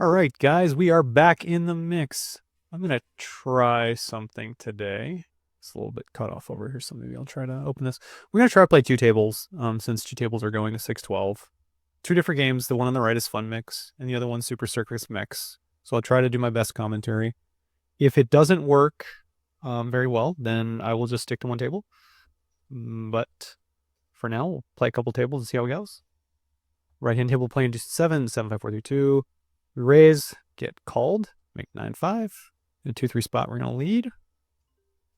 All right, guys, we are back in the mix. I'm gonna try something today. It's a little bit cut off over here, so maybe I'll try to open this. We're gonna try to play two tables, since two tables are going to 612. Two different games. The one on the right is Fun Mix, and the other one's Super Circus Mix. So I'll try to do my best commentary. If it doesn't work very well, then I will just stick to one table. But for now, we'll play a couple tables and see how it goes. Right hand table playing just 7, 7, 5, 4, 3, 2. We raise, get called, make 9-5. In a 2-3 spot, we're going to lead.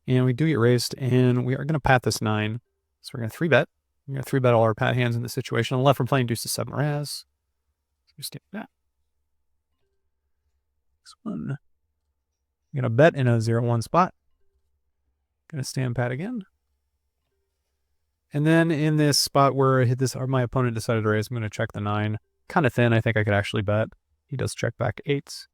And we do get raised, and we are going to pat this 9. So we're going to 3-bet. We're going to 3-bet all our pat hands in this situation. On the left, we're playing deuce to 7 Raz. So just get that. Next one. I'm going to bet in a 0-1 spot. Going to stand pat again. And then in this spot where my opponent decided to raise, I'm going to check the 9. Kind of thin. I think I could actually bet. He does check back 8s.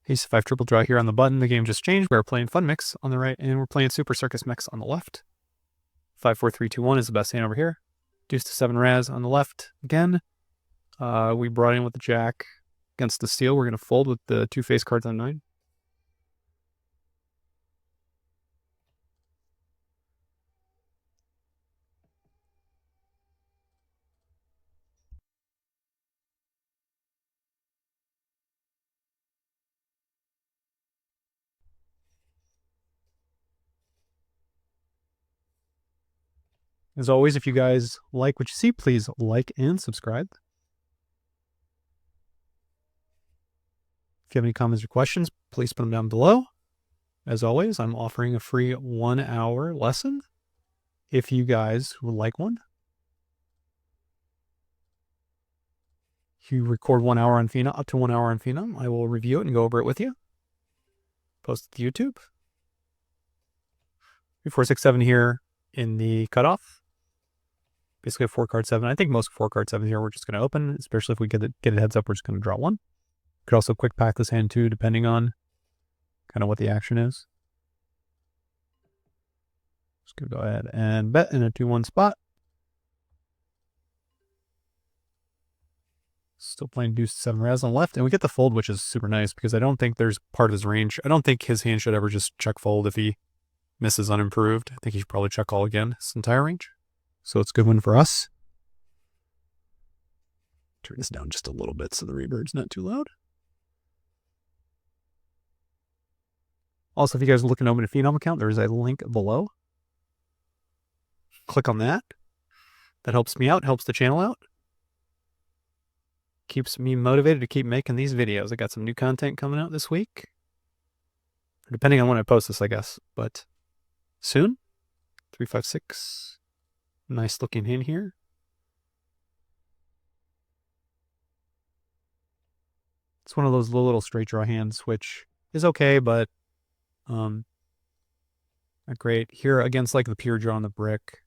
Ace 5 triple draw here on the button. The game just changed. We're playing Fun Mix on the right, and we're playing Super Circus Mix on the left. 5, 4, 3, 2, 1 is the best hand over here. Deuce to 7 Raz on the left again. We brought in with the Jack against the Steel. We're going to fold with the 2 face cards on 9. As always, if you guys like what you see, please like and subscribe. If you have any comments or questions, please put them down below. As always, I'm offering a free 1-hour lesson if you guys would like one. If you record 1 hour on Phenom, up to 1 hour on Phenom, I will review it and go over it with you. Post it to YouTube. 3, 4, 6, 7 here in the cutoff. Basically a 4-card 7. I think most 4-card 7s here we're just going to open, especially if we get it heads up, we're just going to draw 1. Could also quick pack this hand too, depending on kind of what the action is. Just going to go ahead and bet in a 2-1 spot. Still playing deuce 7 Raz on the left, and we get the fold, which is super nice because I don't think there's part of his range. I don't think his hand should ever just check fold if he misses unimproved. I think he should probably check call again his entire range. So it's a good one for us. Turn this down just a little bit so the reverb's not too loud. Also, if you guys are looking to open a Phenom account, there is a link below. Click on that. That helps me out, helps the channel out. Keeps me motivated to keep making these videos. I got some new content coming out this week. Depending on when I post this, I guess. But soon. 3, 5, 6. Nice looking hand here. It's one of those little straight draw hands, which is okay, but not great. Here against like the pure draw on the brick,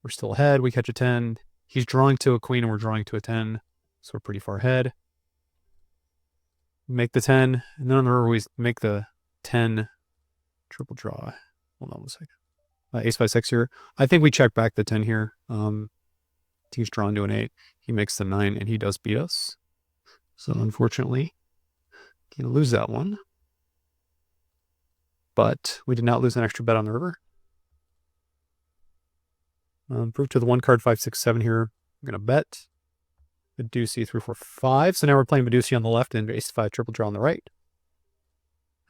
we're still ahead. We catch a 10. He's drawing to a queen and we're drawing to a 10. So we're pretty far ahead. Make the 10, and then on the river we make the 10 triple draw. Hold on one second. Ace 5 6 here. I think we check back the 10 here. He's drawn to an 8. He makes the 9, and he does beat us. So unfortunately, gonna lose that one. But we did not lose an extra bet on the river. Proof to the 1 card 5, 6, 7 here. I'm gonna bet. Medusi 3, 4, 5. So now we're playing Medusi on the left and ace 5 triple draw on the right.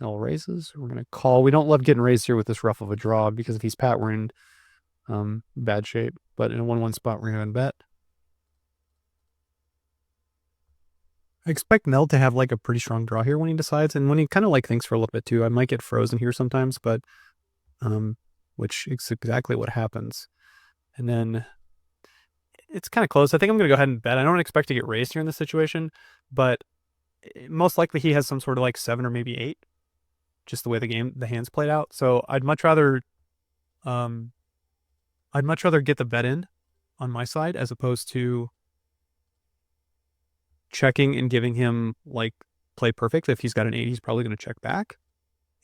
L raises. We're going to call. We don't love getting raised here with this rough of a draw because if he's pat, we're in bad shape. But in a 1-1 spot, we're going to bet. I expect Nell to have like a pretty strong draw here when he decides, and when he kind of like thinks for a little bit too. I might get frozen here sometimes, but which is exactly what happens. And then it's kind of close. I think I'm going to go ahead and bet. I don't expect to get raised here in this situation, but most likely he has some sort of like 7 or maybe 8, just the way the hands played out. So I'd much rather get the bet in on my side as opposed to checking and giving him like play perfect. If he's got an 8, he's probably going to check back.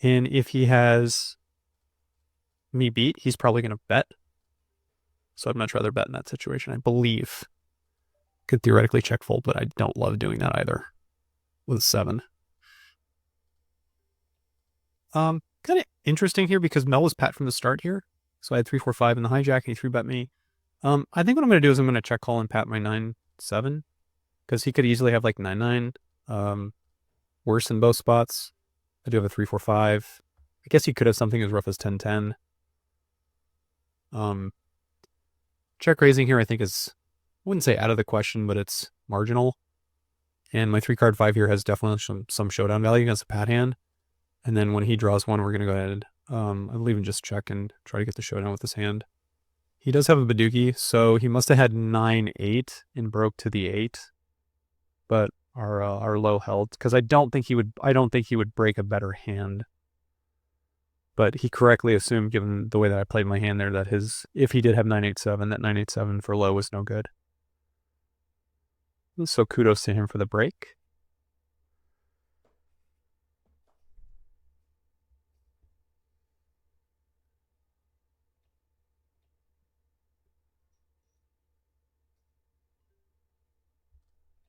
And if he has me beat, he's probably going to bet. So I'd much rather bet in that situation, I believe. Could theoretically check fold, but I don't love doing that either with 7. Kind of interesting here because Mel was pat from the start here. So I had 3-4-5 in the hijack, and he 3-bet me. I think what I'm going to do is I'm going to check call and pat my 9-7 because he could easily have like 9-9. Worse in both spots. I do have a 3-4-5. I guess he could have something as rough as 10-10. Check raising here I think is, I wouldn't say out of the question, but it's marginal. And my 3-card 5 here has definitely some showdown value against a pat hand. And then when he draws 1, we're going to go ahead. I'll even just check and try to get the showdown with his hand. He does have a Badugi, so he must have had 9-8 and broke to the 8. But our low held because I don't think he would break a better hand. But he correctly assumed, given the way that I played my hand there, that if he did have 9-8-7, that 9-8-7 for low was no good. So kudos to him for the break.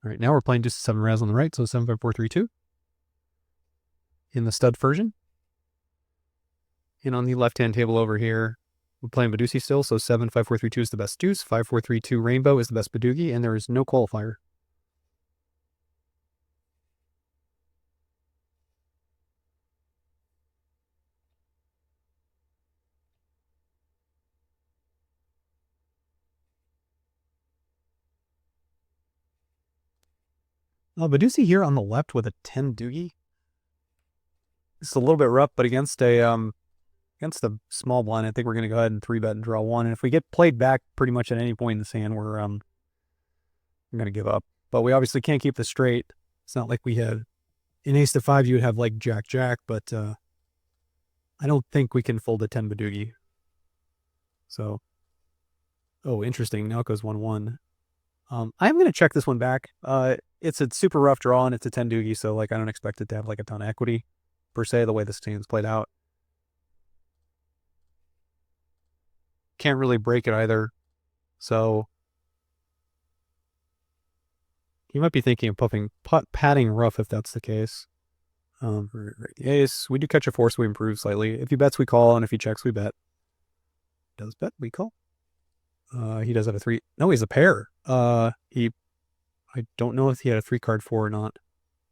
All right, now we're playing just 7 Raz on the right, so 7-5-4-3-2 in the stud version. And on the left-hand table over here, we're playing Badusi still, so 7-5-4-3-2 is the best deuce, 5-4-3-2 rainbow is the best Badugi, and there is no qualifier. Badusi here on the left with a 10 doogie. It's a little bit rough, but against the small blind, I think we're going to go ahead and 3-bet and draw 1. And if we get played back pretty much at any point in this hand, we're going to give up. But we obviously can't keep this straight. It's not like we had in ace to 5, you would have like Jack, but I don't think we can fold a 10 Badugi. So, oh, interesting. Now it goes 1-1. I'm going to check this one back. It's a super rough draw, and it's a 10 doogie, so like I don't expect it to have like a ton of equity, per se, the way this team's played out. Can't really break it either. So he might be thinking of patting rough if that's the case. The ace, we do catch a 4, so we improve slightly. If he bets, we call, and if he checks, we bet. Does bet, we call. He does have a 3. No, he's a pair. I don't know if he had a 3-card 4 or not,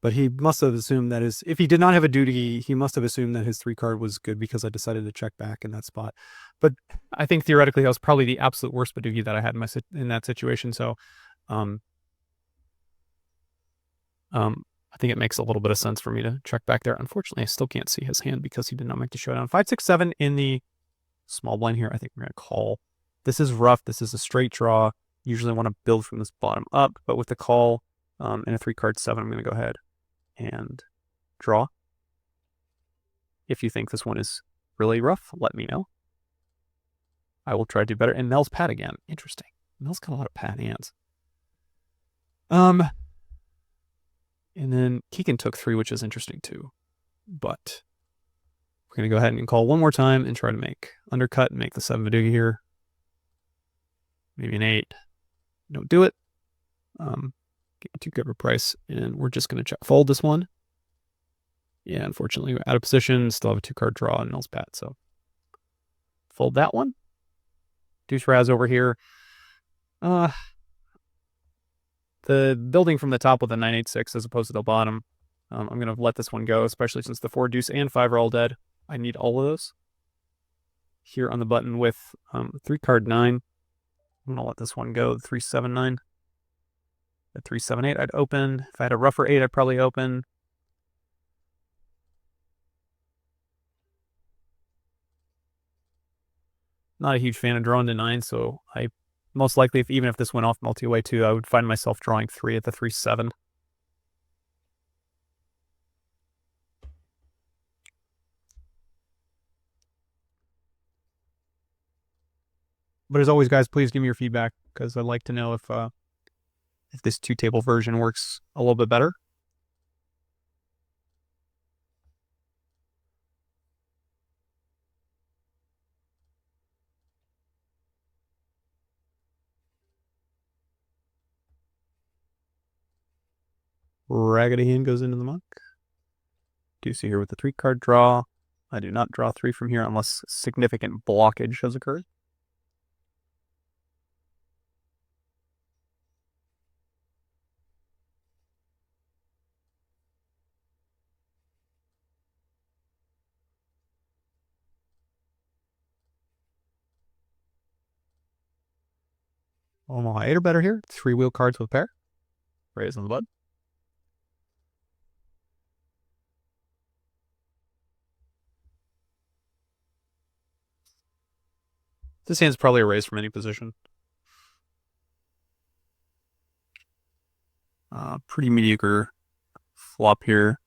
but he must have assumed that if he did not have a duty, he must have assumed that his 3-card was good because I decided to check back in that spot. But I think theoretically that was probably the absolute worst Badugi that I had in that situation. So, I think it makes a little bit of sense for me to check back there. Unfortunately, I still can't see his hand because he did not make the showdown. 5-6-7 in the small blind here. I think we're going to call. This is rough. This is a straight draw. Usually want to build from this bottom up, but with the call and a 3-card 7, I'm going to go ahead and draw. If you think this one is really rough, let me know. I will try to do better. And Mel's pat again. Interesting. Mel's got a lot of pat hands. And then Keegan took 3, which is interesting too. But we're going to go ahead and call one more time and try to undercut and make the 7 Badugi here. Maybe an 8. Don't do it. Get too good of a price, and we're just going to check fold this one. Yeah, unfortunately, we're out of position. Still have a 2-card draw and Mel's pat, so fold that one. Deuce Raz over here. The building from the top with a 9-8-6 as opposed to the bottom. I'm going to let this one go, especially since the 4, deuce, and 5 are all dead. I need all of those. Here on the button with 3-card 9. I'm going to let this one go, 3-7-9. At 3-7-8, I'd open. If I had a rougher 8, I'd probably open. Not a huge fan of drawing to 9, so I most likely, even if this went off multi-way too, I would find myself drawing 3 at the 3-7. But as always, guys, please give me your feedback because I'd like to know if this 2-table version works a little bit better. Raggedy hand goes into the muck. Do see here with the 3-card draw. I do not draw 3 from here unless significant blockage has occurred. Omaha 8 or better here. 3-wheel cards with pair. Raise on the bud. This hand's probably a raise from any position. Pretty mediocre flop here.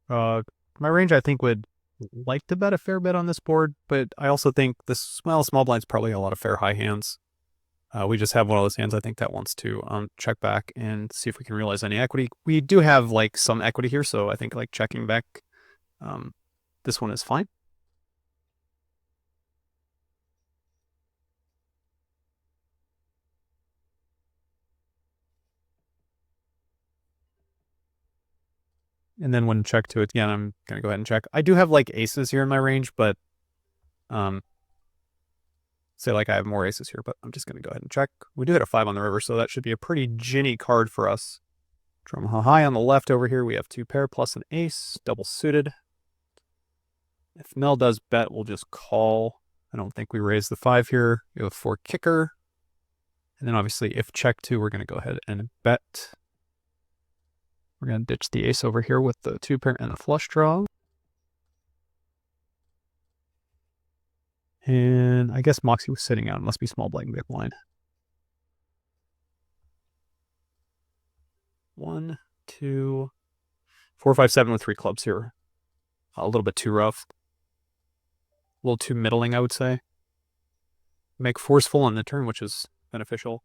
My range, I think, would like to bet a fair bit on this board, but I also think this small blind's probably a lot of fair high hands. We just have one of those hands, I think, that wants to check back and see if we can realize any equity. We do have like some equity here, so I think like checking back this one is fine. And then when check to it again, I'm going to go ahead and check. I do have like aces here in my range, but say like I have more aces here, but I'm just going to go ahead and check. We do hit a 5 on the river, so that should be a pretty ginny card for us. Drum high on the left over here, we have 2 pair plus an ace, double suited. If Mel does bet, we'll just call. I don't think we raise the 5 here. We have a 4 kicker. And then obviously if check 2, we're going to go ahead and bet. We're going to ditch the ace over here with the 2 pair and a flush draw. And I guess Moxie was sitting out. It must be small blind, big blind. 1, 2, 4, 5, 7 with 3 clubs here. A little bit too rough. A little too middling, I would say. Make forceful on the turn, which is beneficial.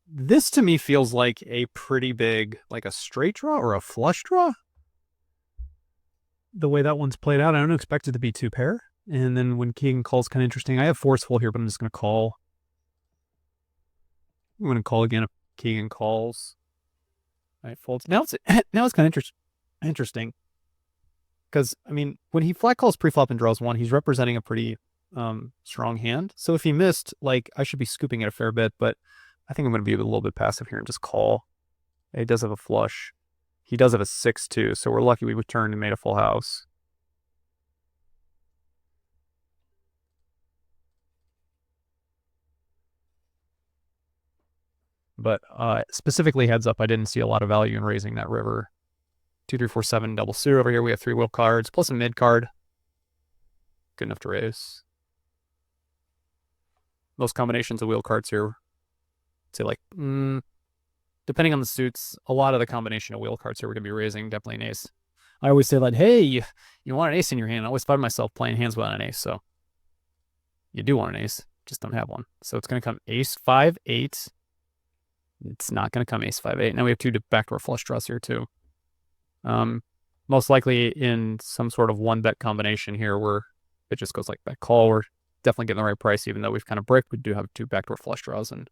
This to me feels like a pretty big, like a straight draw or a flush draw. The way that one's played out, I don't expect it to be 2 pair. And then when king calls, kind of interesting. I have forceful here, but I'm just going to call. I'm going to call again if king calls. All right, folds. Now it's kind of interesting. Because, I mean, when he flat calls pre-flop and draws 1, he's representing a pretty strong hand. So if he missed, like, I should be scooping it a fair bit, but I think I'm going to be a little bit passive here and just call. He does have a flush. He does have a 6-2, so we're lucky we returned and made a full house. But specifically, heads up, I didn't see a lot of value in raising that river. 2, 3, 4, 7 double suit over here. We have 3 wheel cards plus a mid card. Good enough to raise. Most combinations of wheel cards here, say like, depending on the suits, a lot of the combination of wheel cards here we're going to be raising, definitely an ace. I always say like, hey, you want an ace in your hand. I always find myself playing hands without an ace, so you do want an ace, just don't have one. So it's going to come ace 5, 8. It's not going to come ace 5, 8. Now we have 2 backdoor flush draws here too. Most likely in some sort of 1-bet combination here where it just goes like that call. We're definitely getting the right price, even though we've kind of bricked. We do have 2 backdoor flush draws, and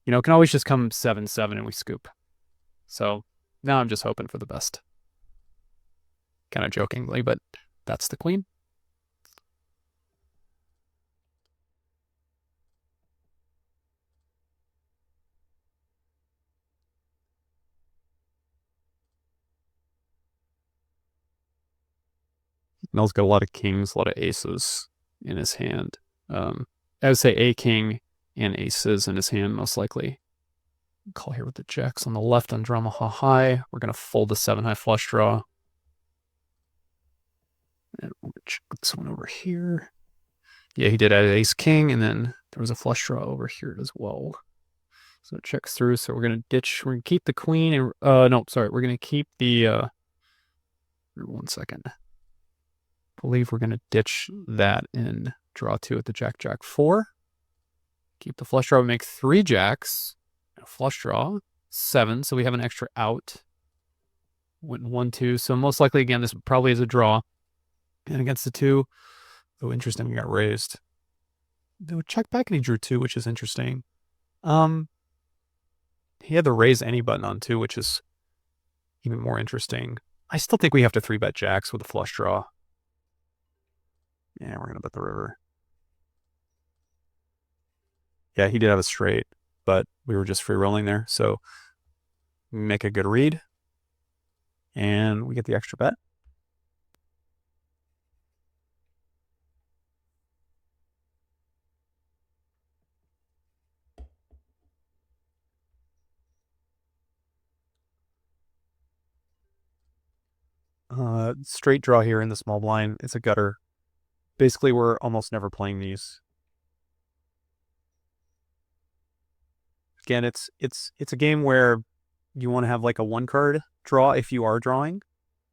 it can always just come 7, 7 and we scoop. So now I'm just hoping for the best. Kind of jokingly, but that's the queen. Mel's got a lot of kings, a lot of aces in his hand. I would say a king and aces in his hand, most likely. Call here with the jacks on the left on drama high. We're going to fold the 7 high flush draw. And we'll check this one over here. Yeah, he did add ace king, and then there was a flush draw over here as well. So it checks through. So we're going to ditch. We're going to keep the queen. And no, sorry. We're going to keep the. 1 second. I believe we're going to ditch that and draw 2 at the jack, jack 4. Keep the flush draw. Make 3 jacks. A flush draw. 7. So we have an extra out. Went 1, 2. So most likely, again, this probably is a draw. And against the 2. Oh, interesting. We got raised. They would check back and he drew 2, which is interesting. He had the raise any button on too, which is even more interesting. I still think we have to 3-bet jacks with a flush draw. Yeah, we're going to bet the river. Yeah, he did have a straight, but we were just free rolling there. So make a good read. And we get the extra bet. Straight draw here in the small blind. It's a gutter. Basically, we're almost never playing these. Again, it's a game where you want to have like a 1-card draw if you are drawing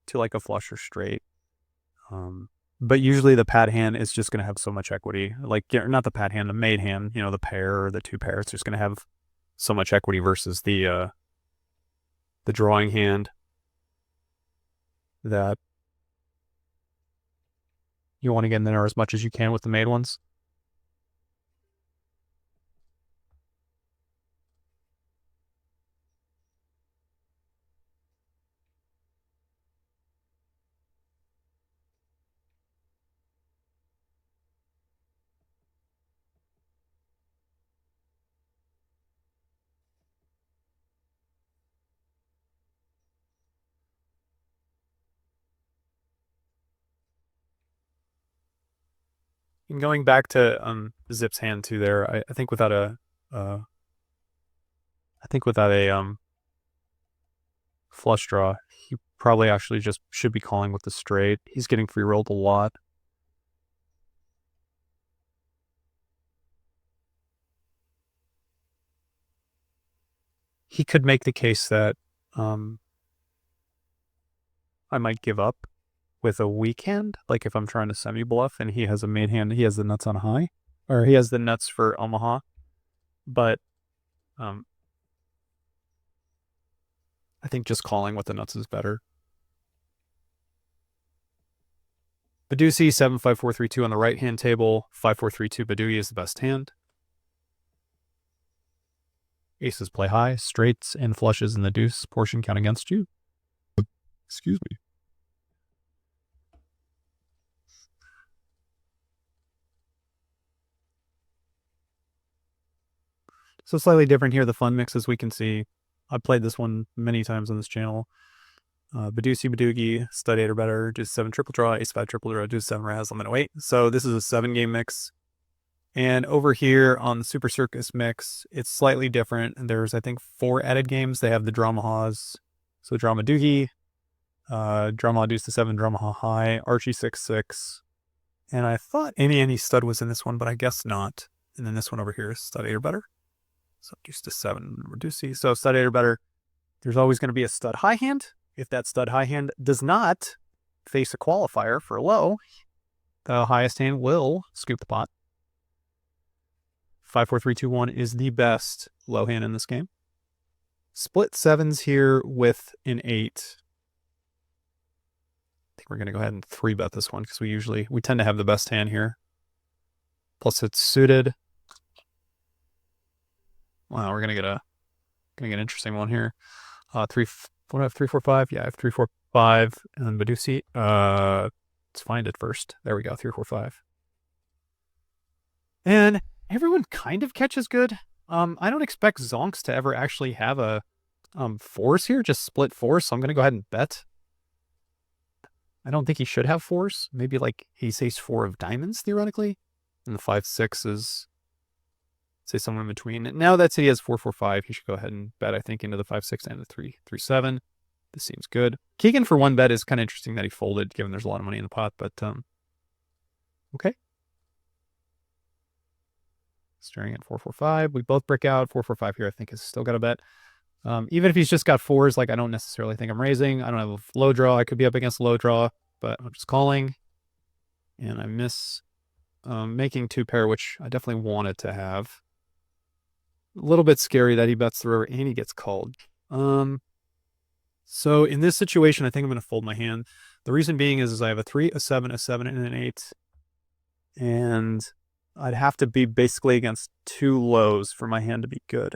to like a flush or straight. But usually the pad hand is just going to have so much equity. Like, not the pad hand, the made hand, the pair or the 2 pair. It's just going to have so much equity versus the drawing hand that you want to get in there as much as you can with the made ones. And going back to Zip's hand too, there, I think without a flush draw, he probably actually just should be calling with the straight. He's getting free rolled a lot. He could make the case that I might give up with a weak hand, like if I'm trying to semi-bluff and he has a made hand, he has the nuts on high, or he has the nuts for Omaha, but I think just calling with the nuts is better. Badusi 7-5-4-3-2 on the right hand table. 5-4-3-2 Badugi is the best hand. Aces play high, straights and flushes in the deuce portion count against you. Excuse me. So slightly different here, the fun mix, as we can see. I've played this one many times on this channel. Badusi, Badugi, stud 8 or better, deuce 7 triple draw, ace 5 triple draw, deuce 7 raz, limit 8. So this is a 7-game mix. And over here on the Super Circus mix, it's slightly different. There's, I think, 4 added games. They have the Drama Haws. So Drama Doogie, Drama Deuce to 7, Drama Ha High, Archie 6-6. And I thought any stud was in this one, but I guess not. And then this one over here is stud 8 or better. So Deuce to 7, Reducey. So stud 8 or better. There's always going to be a stud high hand. If that stud high hand does not face a qualifier for low, the highest hand will scoop the pot. 5-4-3-2-1 is the best low hand in this game. Split sevens here with an 8. I think we're going to go ahead and 3-bet this one because we tend to have the best hand here. Plus it's suited. Wow, we're gonna get an interesting one here. What do I have? 3-4-5. Yeah, I have 3-4-5 and Badusi. Let's find it first. There we go. 3-4-5. And everyone kind of catches good. I don't expect Zonks to ever actually have a fours here, just split fours. So I'm gonna go ahead and bet. I don't think he should have fours. Maybe like ace 4 of diamonds theoretically, and the 5-6 is, say, somewhere in between. Now that he has 4-4-5, he should go ahead and bet, I think, into the 5-6 and the 3-3-7. This seems good. Keegan for 1 bet is kind of interesting that he folded, given there's a lot of money in the pot, but okay. Staring at 4-4-5. We both break out. 4-4-5 here, I think, is still got a bet. Even if he's just got fours, like I don't necessarily think I'm raising. I don't have a low draw. I could be up against low draw, but I'm just calling. And I miss making 2 pair, which I definitely wanted to have. A little bit scary that he bets the river and he gets called. So in this situation, I think I'm going to fold my hand. The reason being is I have a 3, a 7, a 7, and an 8. And I'd have to be basically against 2 lows for my hand to be good.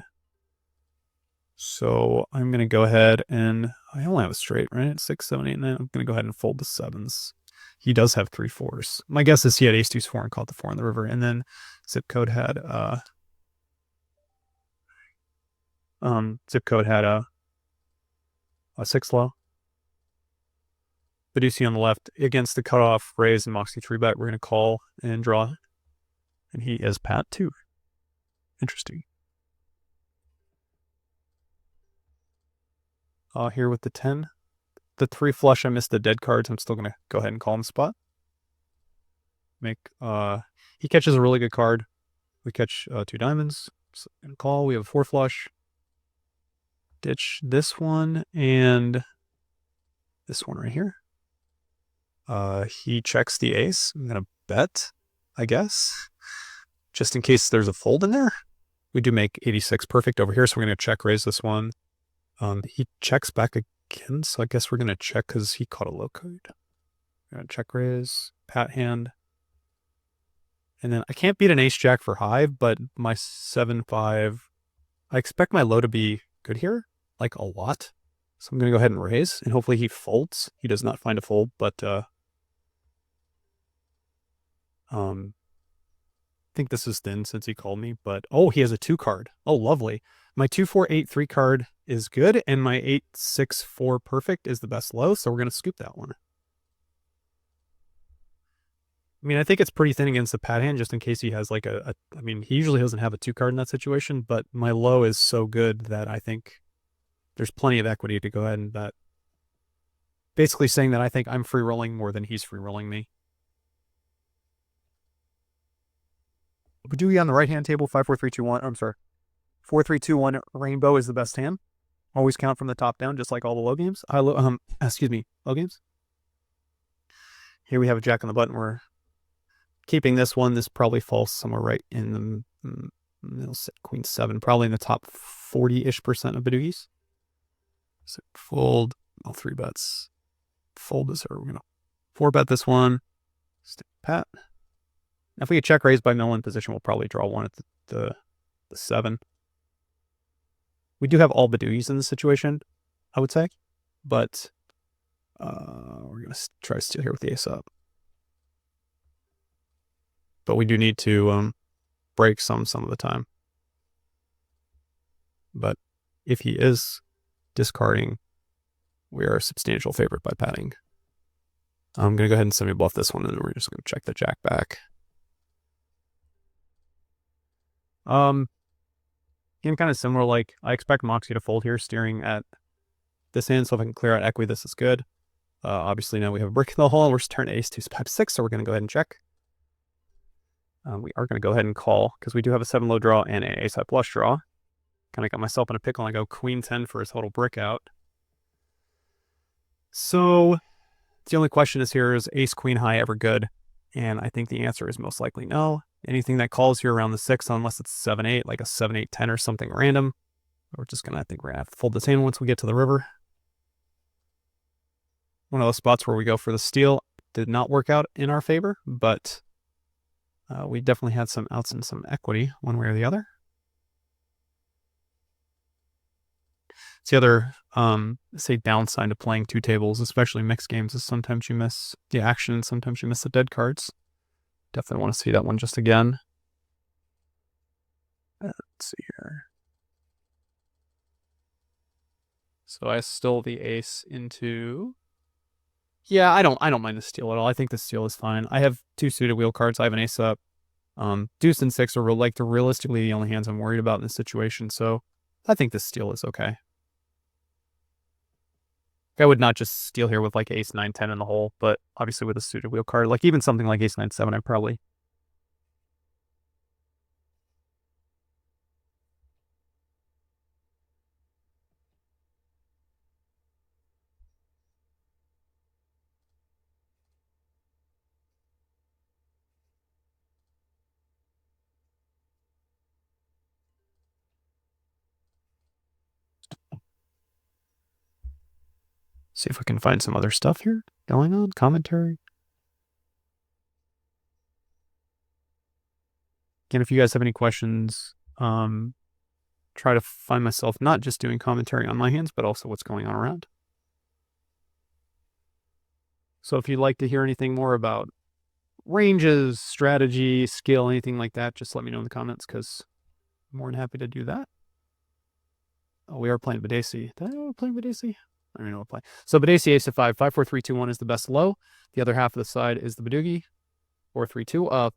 So I'm going to go ahead and I only have a straight, right? 6, 7, 8, 9. I'm going to go ahead and fold the sevens. He does have 3 4s. My guess is he had ace deuce 4 and caught the 4 in the river. And then zip code had a 6 low. Fiduci on the left against the cutoff, raise and Moxie 3-bet. We're going to call and draw. And he is Pat too. Interesting. Here with the 10. The 3 flush, I missed the dead cards. I'm still going to go ahead and call him spot. He catches a really good card. We catch 2 diamonds and call. We have a 4 flush. Ditch this one and this one right here. He checks the ace. I'm going to bet, I guess, just in case there's a fold in there. We do make 86 perfect over here, so we're going to check raise this one. He checks back again, so I guess we're going to check because he caught a low card. We're going to check raise, pat hand. And then I can't beat an ace jack for high, but my 7-5, I expect my low to be good here, like a lot. So I'm going to go ahead and raise, and hopefully he folds. He does not find a fold, but I think this is thin since he called me, but oh, he has a 2 card. Oh, lovely. My 2-4-8-3 card is good, and my 8-6-4 perfect is the best low, so we're going to scoop that one. I mean, I think it's pretty thin against the pat hand, just in case he has like I mean, he usually doesn't have a 2 card in that situation, but my low is so good that I think there's plenty of equity to go ahead and bet. Basically saying that I think I'm free rolling more than he's free rolling me. Badoogie on the right hand table, 5, 4, 3, 2, 1. I'm sorry. 4, 3, 2, 1. Rainbow is the best hand. Always count from the top down, just like all the low games. Low games. Here we have a jack on the button. We're keeping this one. This probably falls somewhere right in the middle. Queen 7, probably in the top 40-ish% of Badoogies. So fold, all 3 bets. Fold this, or we're gonna 4-bet this one. Stick pat. Now if we get check raised by middle in position, we'll probably draw one at the 7. We do have all Badoogies in this situation, I would say, but we're gonna try to steal here with the ace up. But we do need to break some of the time. But if he is discarding, we are a substantial favorite by patting. I'm going to go ahead and semi-bluff this one, and then we're just going to check the jack back. Again, kind of similar, like, I expect Moxie to fold here, steering at this hand, so if I can clear out equity, this is good. Obviously, now we have a brick in the hole, we're turn ace, 2, 5, 6, so we're going to go ahead and check. We are going to go ahead and call, because we do have a 7 low draw and an ace high flush draw. Kind of got myself in a pickle, and I go queen 10 for a total brick out. So the only question is here, is ace queen high ever good? And I think the answer is most likely no. Anything that calls here around the 6, unless it's 7-8, like a 7-8-10 or something random, we're just gonna, I think we're gonna have to fold this hand once we get to the river. One of those spots where we go for the steal did not work out in our favor, but we definitely had some outs and some equity one way or the other. It's the other, say, downside to playing 2 tables, especially mixed games, is sometimes you miss the action and sometimes you miss the dead cards. Definitely want to see that one just again. Let's see here. So I stole the ace into... Yeah, I don't mind the steal at all. I think the steal is fine. I have 2 suited wheel cards. I have an ace up. Deuce and 6 are like realistically the only hands I'm worried about in this situation, so I think the steal is okay. I would not just steal here with like ace 9-10 in the hole, but obviously with a suited wheel card, like even something like ace 9-7, I'd probably... See if we can find some other stuff here going on. Commentary. Again, if you guys have any questions, try to find myself not just doing commentary on my hands, but also what's going on around. So if you'd like to hear anything more about ranges, strategy, skill, anything like that, just let me know in the comments because I'm more than happy to do that. Oh, we are playing Badesi. Did I know we're playing Badesi? I don't know what play. So Badesi ace to 5. 5, 4, 3, 2, 1 is the best low. The other half of the side is the Badugi. 4, 3, 2.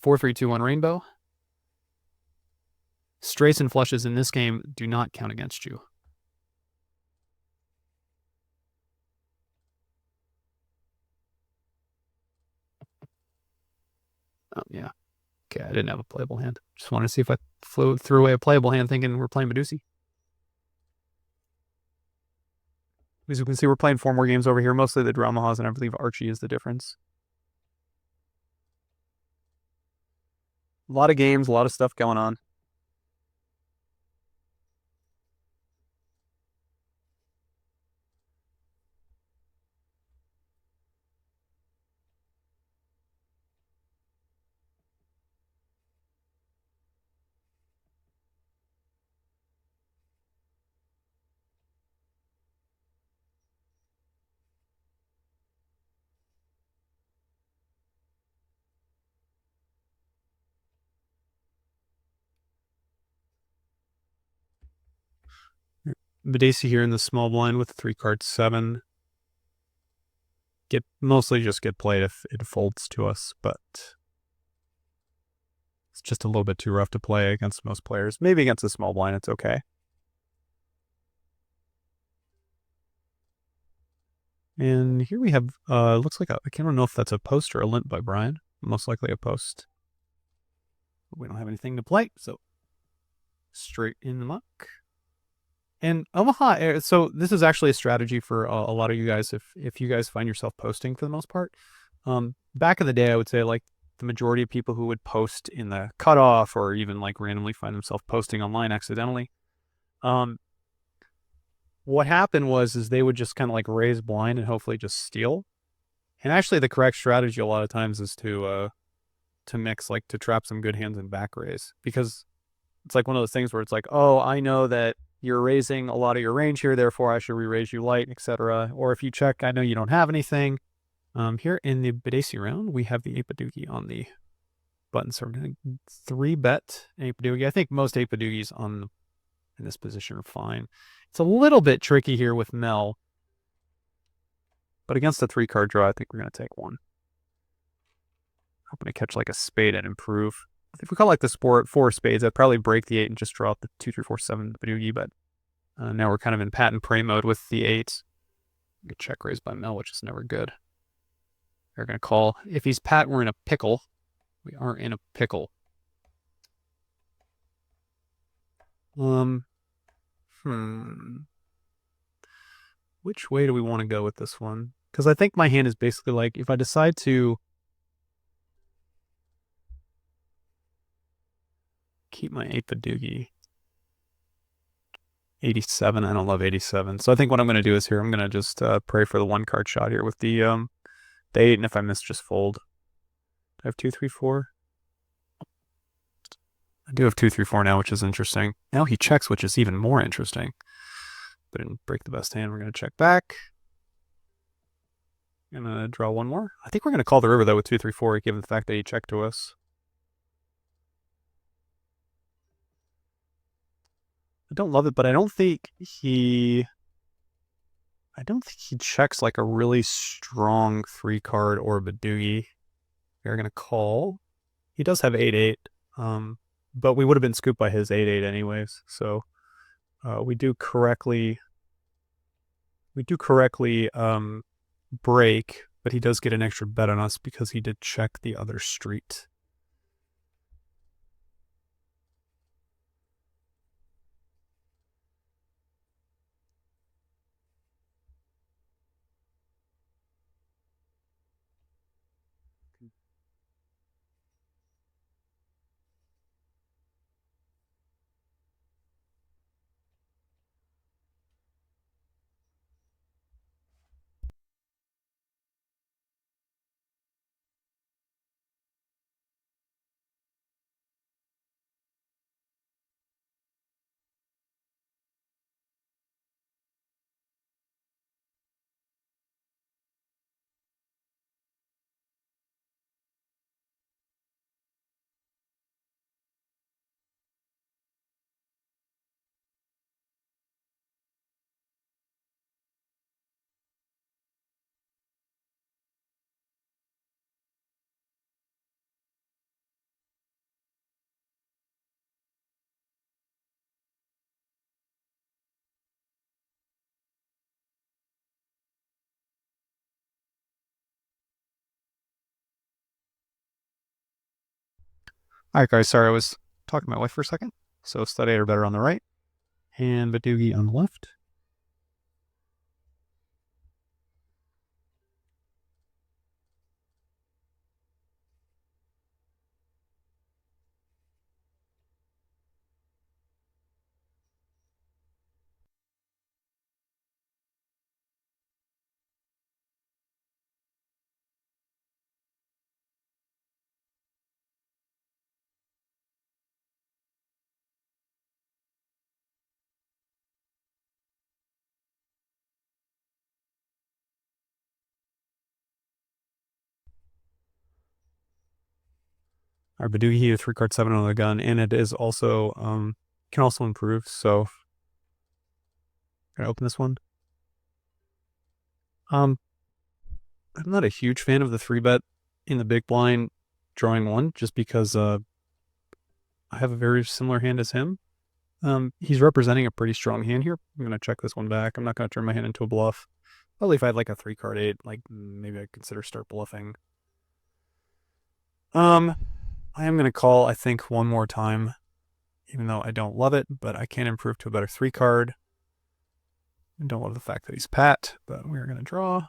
4, 3, 2, 1 rainbow. Straights and flushes in this game do not count against you. Oh, yeah. Okay, I didn't have a playable hand. Just wanted to see if I threw away a playable hand thinking we're playing Badesi. As you can see, we're playing 4 more games over here, mostly the Dramahas, and I believe Archie is the difference. A lot of games, a lot of stuff going on. Badesi here in the small blind with the 3-card 7. Mostly just get played if it folds to us, but it's just a little bit too rough to play against most players. Maybe against a small blind, it's okay. And here we have, looks like I don't know if that's a post or a limp by Brian. Most likely a post. We don't have anything to play, so straight in the muck. And Omaha, so this is actually a strategy for a lot of you guys if you guys find yourself posting for the most part. Back in the day, I would say like the majority of people who would post in the cutoff or even like randomly find themselves posting online accidentally. What happened is they would just kind of like raise blind and hopefully just steal. And actually, the correct strategy a lot of times is to mix, like to trap some good hands and back raise, because it's like one of those things where it's like, oh, I know that you're raising a lot of your range here, therefore I should re-raise you light, etc. Or if you check, I know you don't have anything. Here in the Badesi round, we have the 8 on the button, so we're going to 3-bet 8. I think most 8 in this position are fine. It's a little bit tricky here with Mel, but against the 3-card draw, I think we're going to take one. Hoping to catch like a spade and improve. If we call like the sport 4 spades, I'd probably break the 8 and just draw out the 2, 3, 4, 7 Badugi, but now we're kind of in pat and pray mode with the 8. Get check raised by Mel, which is never good. They're going to call. If he's pat, we're in a pickle. We are in a pickle. Which way do we want to go with this one? Because I think my hand is basically like, if I decide to keep my 8 Badugi, 87, I don't love 87. So I think what I'm going to do is here, I'm going to just pray for the 1-card shot here with the 8, and if I miss, just fold. Do I have 2, 3, 4? I do have 2, 3, 4 now, which is interesting. Now he checks, which is even more interesting. But didn't break the best hand. We're going to check back. Gonna draw one more. I think we're going to call the river, though, with 2, 3, 4, given the fact that he checked to us. I don't love it, but I don't think he checks like a really strong 3-card or Badugi. We're going to call. He does have 8-8, but we would have been scooped by his 8-8 anyways. So we do correctly break, but he does get an extra bet on us because he did check the other street. All right, guys. Sorry, I was talking to my wife for a second. So study or better on the right, and Badugi on the left. Our Badugi, a 3-card 7 on the gun, and it is also can also improve. So gonna open this one. I'm not a huge fan of the 3-bet in the big blind drawing one, just because I have a very similar hand as him. He's representing a pretty strong hand here. I'm gonna check this one back. I'm not gonna turn my hand into a bluff. Probably if I had like a 3-card 8, like maybe I'd consider start bluffing. I am gonna call, I think, one more time, even though I don't love it, but I can improve to a better 3-card. I don't love the fact that he's pat, but we're gonna draw.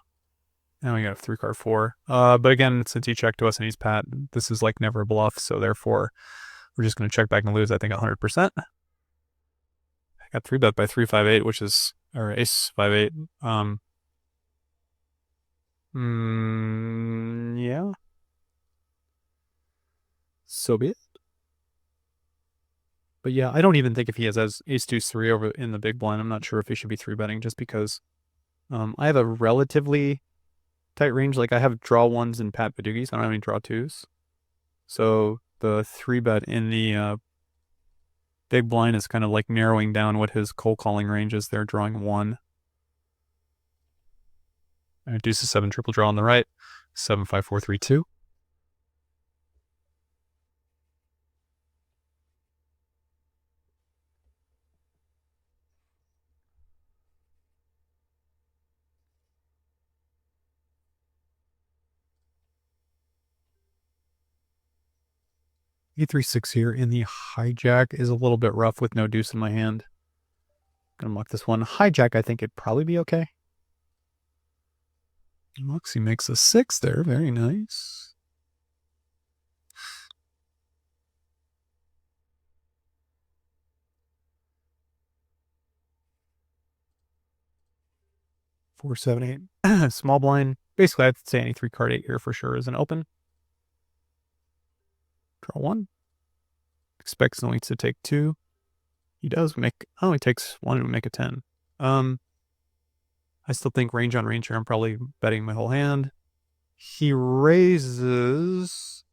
And we got a 3-card 4. But again, since he checked to us and he's pat, this is like never a bluff, so therefore we're just gonna check back and lose, I think, 100%. I got 3-bet by 3-5-8, which is, or ace 5-8. Yeah. So be it. But yeah, I don't even think if he has as ace deuce 3 over in the big blind, I'm not sure if he should be 3-betting, just because I have a relatively tight range. Like I have draw ones and pat Badugis. I don't have any draw twos. So the 3-bet in the big blind is kind of like narrowing down what his cold calling range is. They're drawing 1. Deuce is 7, triple draw on the right. 7, 5, 4, 3, 2. E3-6 here in the hijack is a little bit rough with no deuce in my hand. Gonna muck this one. Hijack, I think it'd probably be okay. Looks, he makes a 6 there. Very nice. Four, 7, 8. Small blind. Basically, I'd say any 3-card 8 here for sure is an open. Draw 1. Expects only to take 2. He does make, oh, he takes 1 and make a 10. I still think range on range here, I'm probably betting my whole hand. He raises,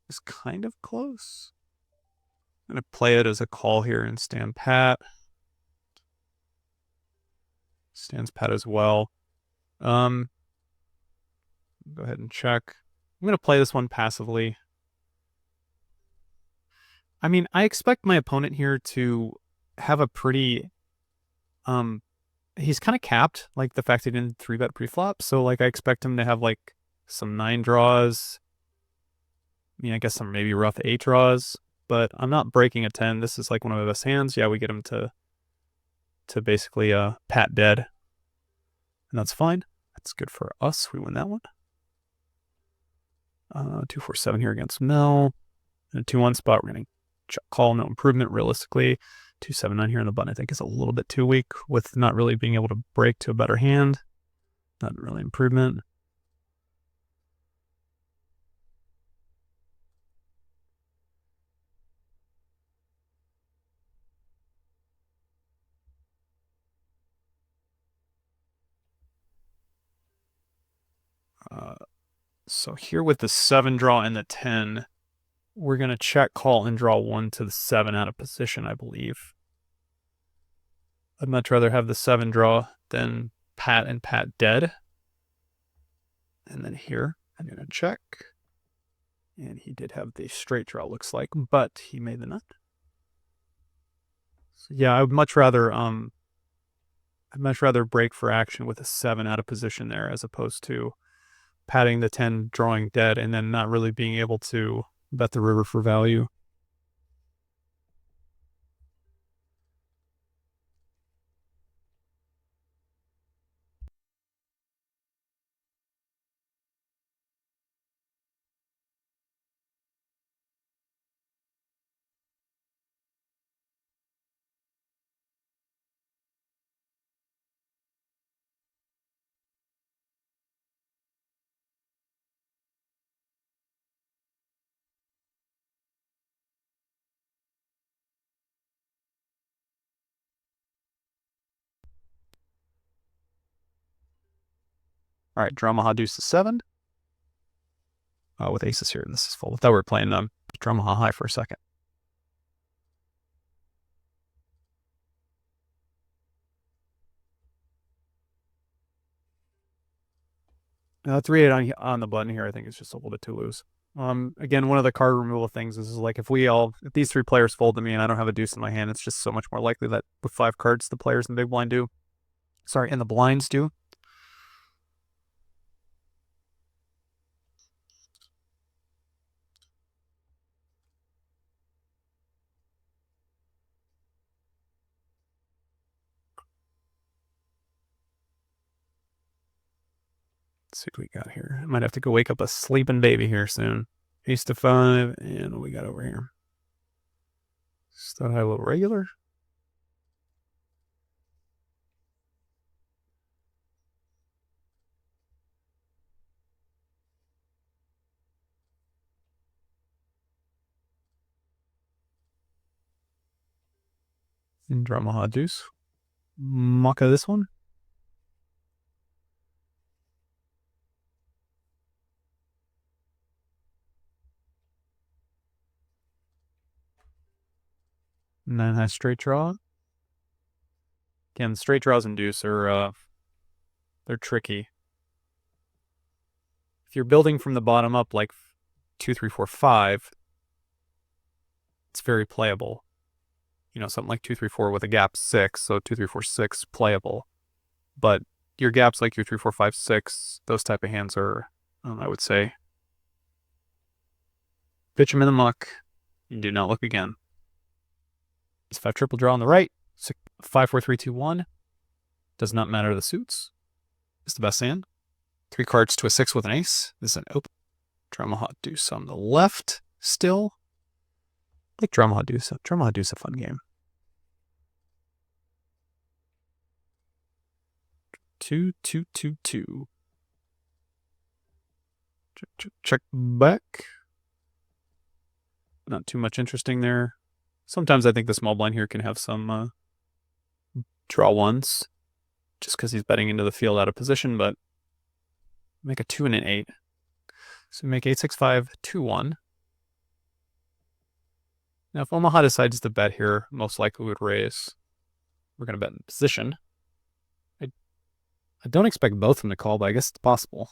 is kind of close. I'm going to play it as a call here and stand pat. Stands pat as well. Go ahead and check. I'm going to play this one passively. I mean, I expect my opponent here to have a pretty, he's kind of capped, like the fact he didn't 3-bet pre-flop. So like I expect him to have like some 9 draws. I mean, I guess some maybe rough 8 draws, but I'm not breaking a 10. This is like one of my best hands. Yeah, we get him to basically pat dead. And that's fine. That's good for us. We win that one. 2, 4, 7 here against Mel. In a 2-1 spot, we're going to call, no improvement realistically. 2, 7, 9 here in the button, I think, is a little bit too weak with not really being able to break to a better hand. Not really improvement. So here with the 7 draw and the 10, we're going to check, call, and draw 1 to the 7 out of position, I believe. I'd much rather have the 7 draw than pat and pat dead. And then here, I'm going to check. And he did have the straight draw, looks like, but he made the nut. So yeah, I'd much rather break for action with a 7 out of position there as opposed to patting the 10, drawing dead, and then not really being able to Bet the river for value. All right, draw Maha Deuce to 7. With aces here, this is full. I thought we were playing draw Maha High for a second. 3-8 on the button here, I think is just a little bit too loose. Again, one of the card removal things is like if these 3 players fold to me and I don't have a deuce in my hand, it's just so much more likely that with 5 cards, the players in the big blind do. Sorry, and the blinds do. Let's see what we got here. I might have to go wake up a sleeping baby here soon. Ace to 5, and what we got over here? Stud high, low, regular. And draw Maha Deuce. Maka this one. And then has straight draw. Again, straight draws and deuce are they're tricky. If you're building from the bottom up like 2, 3, 4, 5, it's very playable. You know, something like 2, 3, 4 with a gap 6, so 2, 3, 4, 6 playable. But your gaps like your 3, 4, 5, 6, those type of hands are, I would say, pitch them in the muck and do not look again. It's 5 triple draw on the right. 5, 4, 3, 2, 1. Does not matter the suits. It's the best hand. 3 cards to a 6 with an ace. This is an open. Draw Maha Deuce on the left still. I like Draw Maha Deuce. Draw Maha Deuce a fun game. 2, 2, 2, 2. Check back. Not too much interesting there. Sometimes I think the small blind here can have some draw ones just because he's betting into the field out of position, but make a 2 and an 8. So make 8, 6, 5, 2, 1. Now if Omaha decides to bet here, most likely would raise. We're going to bet in position. I don't expect both of them to call, but I guess it's possible.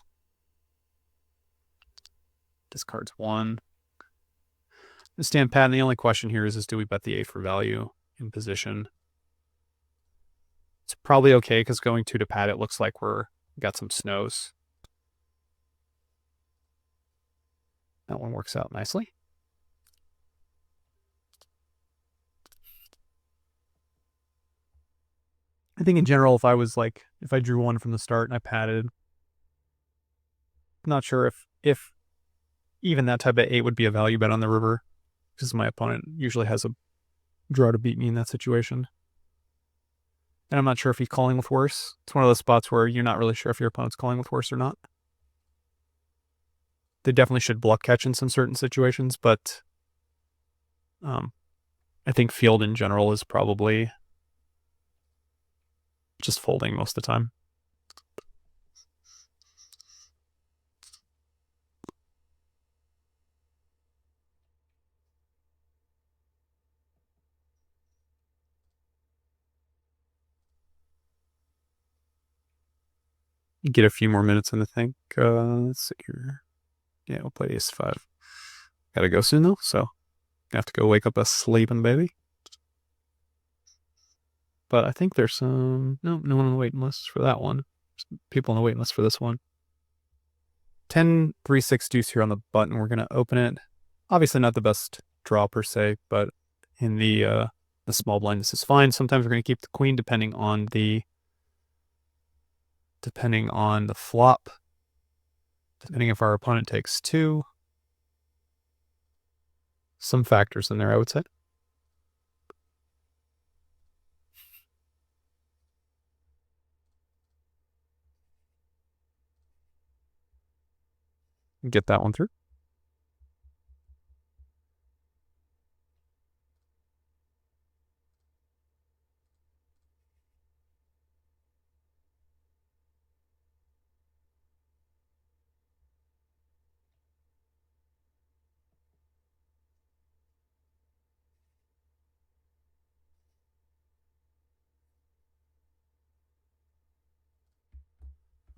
Discards 1. The stand pat, and the only question here is do we bet the 8 for value in position? It's probably okay because going 2 to pat, it looks like we're got some snows. That one works out nicely. I think in general, if I drew 1 from the start and I patted, I'm not sure if even that type of 8 would be a value bet on the river, because my opponent usually has a draw to beat me in that situation. And I'm not sure if he's calling with worse. It's one of those spots where you're not really sure if your opponent's calling with worse or not. They definitely should bluff catch in some certain situations, but I think field in general is probably just folding most of the time. Get a few more minutes in to think. Let's see here. Yeah, we'll play ace 5. Gotta go soon though, so I have to go wake up a sleeping baby. But I think there's no one on the waiting list for that one. There's people on the waiting list for this one. 10, 3, 6 deuce here on the button. We're gonna open it. Obviously not the best draw per se, but in the small blind this is fine. Sometimes we're going to keep the queen depending on the flop, depending if our opponent takes two. Some factors in there, I would say. Get that one through.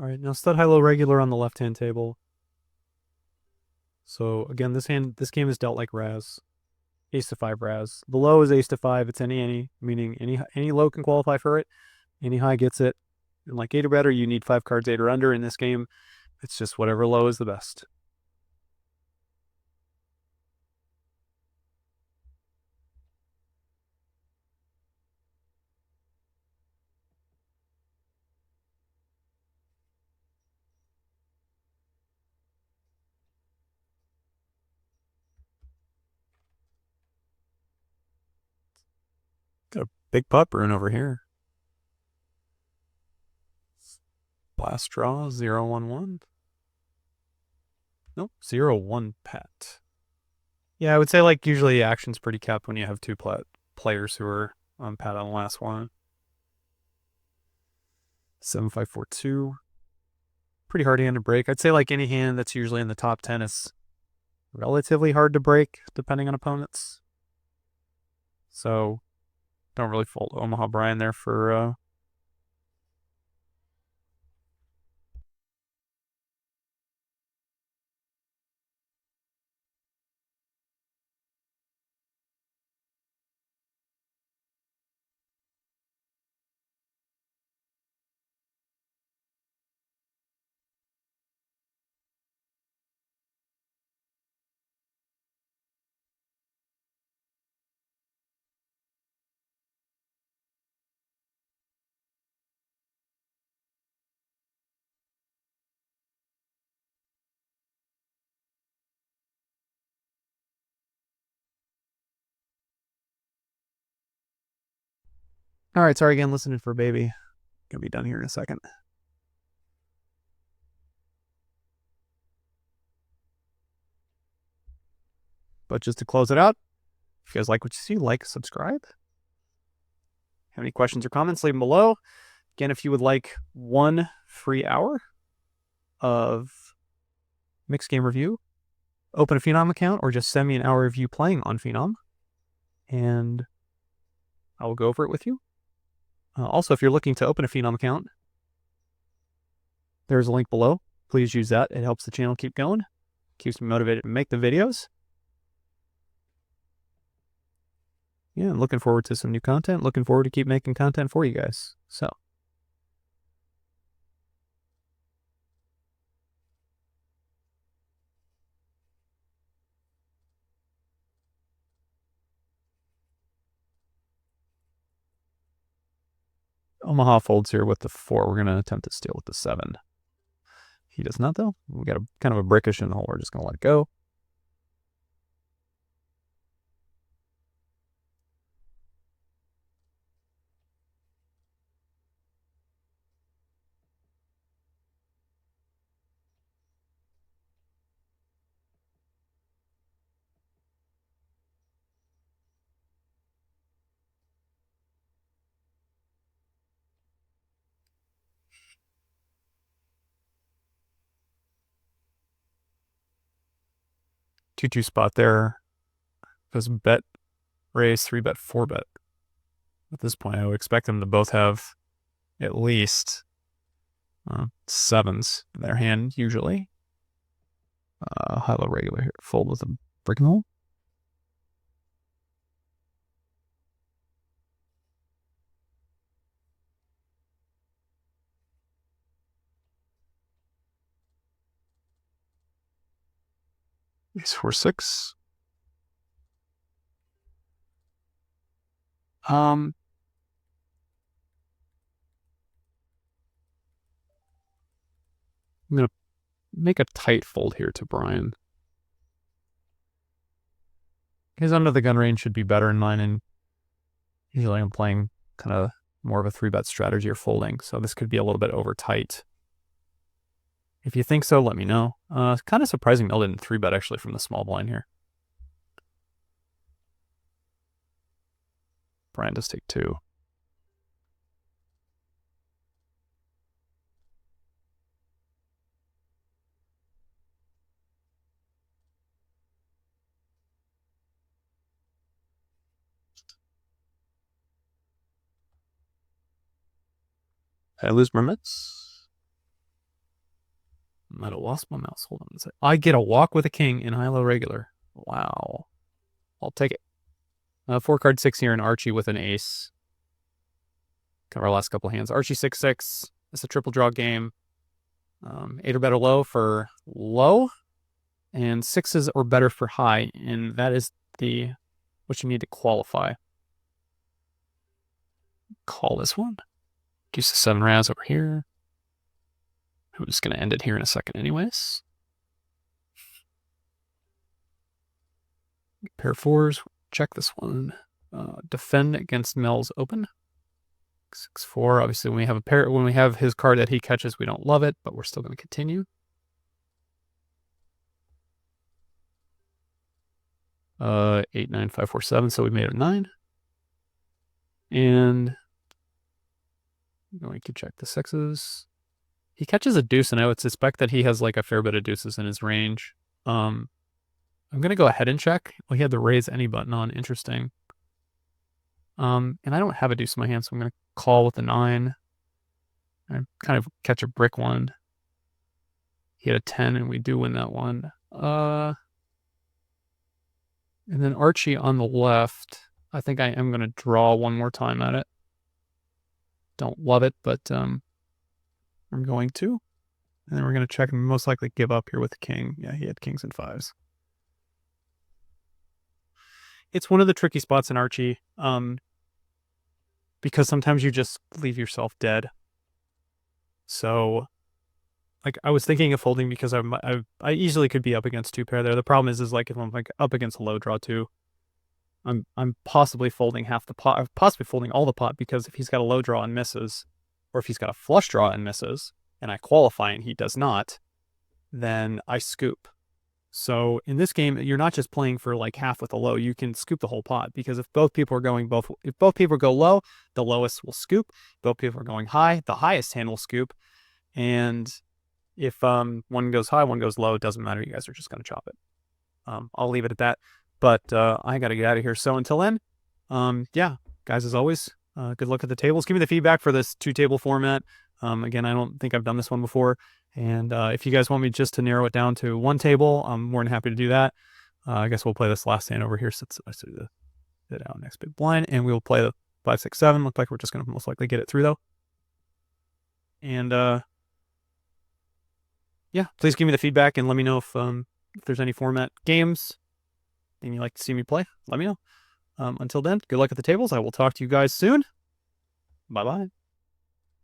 All right, now stud high low regular on the left hand table. So again, this game is dealt like Raz. Ace to five Raz. The low is ace to five. It's any, meaning any low can qualify for it. Any high gets it. And like eight or better, you need 5 cards 8 or under. In this game, it's just whatever low is the best. Got a big pot brewing over here. Blast draw 0-1-1. Nope, 0-1 pat. Yeah, I would say like usually action's pretty capped when you have two players who are on pat on the last one. 7-5-4-2. Pretty hard hand to break. I'd say like any hand that's usually in the top 10 is relatively hard to break depending on opponents. So don't really fault Omaha Brian there for All right, sorry again, listening for baby. Gonna be done here in a second. But just to close it out, if you guys like what you see, like, subscribe. Have any questions or comments, leave them below. Again, if you would like 1 free hour of mixed game review, open a Phenom account or just send me an hour of you playing on Phenom, and I will go over it with you. Also, if you're looking to open a Phenom account, there's a link below. Please use that. It helps the channel keep going, keeps me motivated to make the videos. Yeah, I'm looking forward to some new content. Looking forward to keep making content for you guys. So, Omaha folds here with the 4. We're going to attempt to steal with the 7. He does not, though. We got a kind of a brickish in the hole. We're just going to let it go. Two spot there. Because bet raise, 3-bet, 4-bet. At this point, I would expect them to both have at least 7s in their hand, usually. High-low regular here. Fold with a brick in the hole. Ace 4-6. I'm gonna make a tight fold here to Brian. His under the gun range should be better in mine, and usually I'm playing kind of more of a 3-bet strategy or folding, so this could be a little bit over tight. If you think so, let me know. It's kind of surprising Mel didn't 3-bet actually from the small blind here. Brian does take 2. I lose my mitts. Might have lost my mouse. Hold on a second. I get a walk with a king in high-low regular. Wow. I'll take it. 4-card 6 here and Archie with an ace. Cover our last couple hands. Archie 6-6. It's a triple draw game. 8 or better low for low, and 6s or better for high, and that is what you need to qualify. Call this one. Use the 7 Raz over here. I'm just going to end it here in a second anyways. Pair 4s. Check this one. Defend against Mel's open. 6-4. Obviously, when we have his card that he catches, we don't love it, but we're still going to continue. 8, 9, 5, 4, 7. So we made a 9. And I'm going to check the 6s. He catches a deuce, and I would suspect that he has like a fair bit of deuces in his range. I'm going to go ahead and check. Well, he had the raise any button on. Interesting. And I don't have a deuce in my hand, so I'm going to call with a 9. I kind of catch a brick one. He had a 10, and we do win that one. And then Archie on the left. I think I am going to draw one more time at it. Don't love it, but I'm going to. And then we're going to check and most likely give up here with the king. Yeah, he had kings and 5s. It's one of the tricky spots in Archie, because sometimes you just leave yourself dead. So, like, I was thinking of folding because I easily could be up against 2 pair there. The problem is like if I'm like up against a low draw 2, I'm possibly folding half the pot, possibly folding all the pot, because if he's got a low draw and misses, or if he's got a flush draw and misses, and I qualify and he does not, then I scoop. So in this game, you're not just playing for like half with a low. You can scoop the whole pot, because if both people go low, the lowest will scoop. If both people are going high, the highest hand will scoop. And if one goes high, one goes low, it doesn't matter. You guys are just going to chop it. I'll leave it at that. But I got to get out of here. So until then, yeah, guys, as always, good luck at the tables. Give me the feedback for this 2-table format. Again, I don't think I've done this one before. And if you guys want me just to narrow it down to 1 table, I'm more than happy to do that. I guess we'll play this last hand over here since I see the out next big blind. And we'll play the 5, 6, 7. Looks like we're just going to most likely get it through, though. And yeah, please give me the feedback and let me know if there's any format games and you'd like to see me play. Let me know. Until then, good luck at the tables. I will talk to you guys soon. Bye-bye.